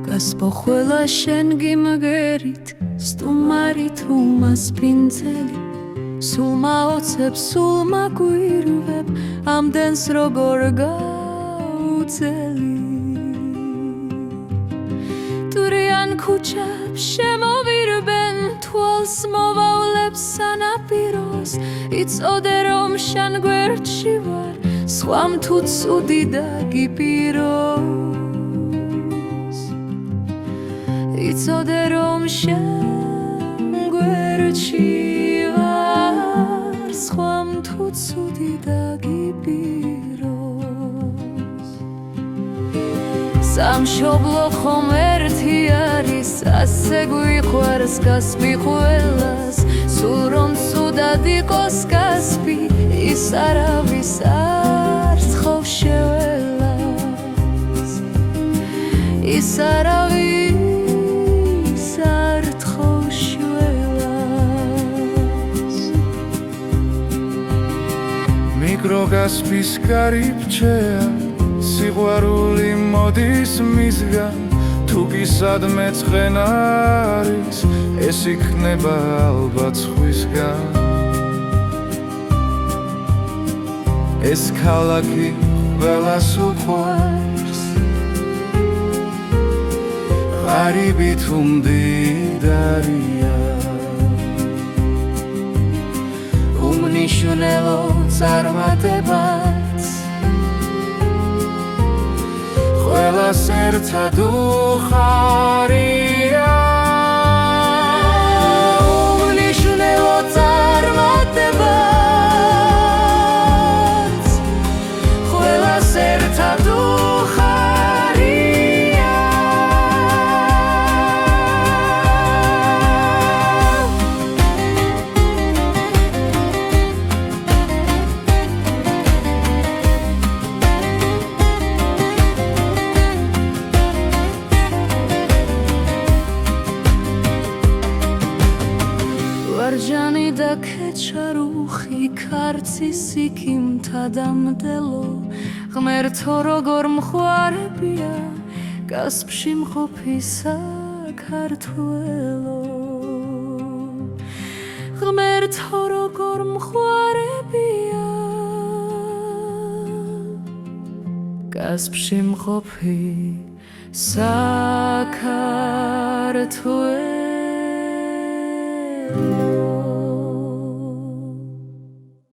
გასპო ყველა შენ გიმგერით სტუმარით უმასპინძელი სულ მაოცებ სულ მაგვირვებ ამდენს როგორ გაუძელი ტურიან ქუჩებს შემოვირბენ თვალს მოვავლებს სანაპიროს იცოდე რომ შენ გვერდში ვარ სხვამ თუ ცუდი დაგიპიროს იცოდე რომ შენ გვერდში ვარ სხვამ თუ ცუდი დაგიპიროს სამშობლო ხომ ერთი არის ასე გვიყვარს გასპი ყველას სულ რომ ცუდად იყოს გასპი ის არავის არ სთხოვს შეველას ის არავის არ თხოვს შეველას მიკრო გასპის კარიბჭეა სიყვარული მოდის მისგან თუ კი სადმე ცხენა არის ეს იქნება ალბათ სხვისგან ეს ქალაქი ყველას უყვარს ღარიბი თუ მდიდარია უმნიშვნელო წარმატებაც ყველას ერთად უხარია უმნიშვნელო წარმატებაც ყველას ერთად უხარია ვარჯანი და ქეჩარუხი ქარცის იქიმთა დამდელო ღმერთო როგორ მხარებია გასპში მყოფი საქართველო ღმერთო როგორ მხარებია გასპში მყოფი საქართველო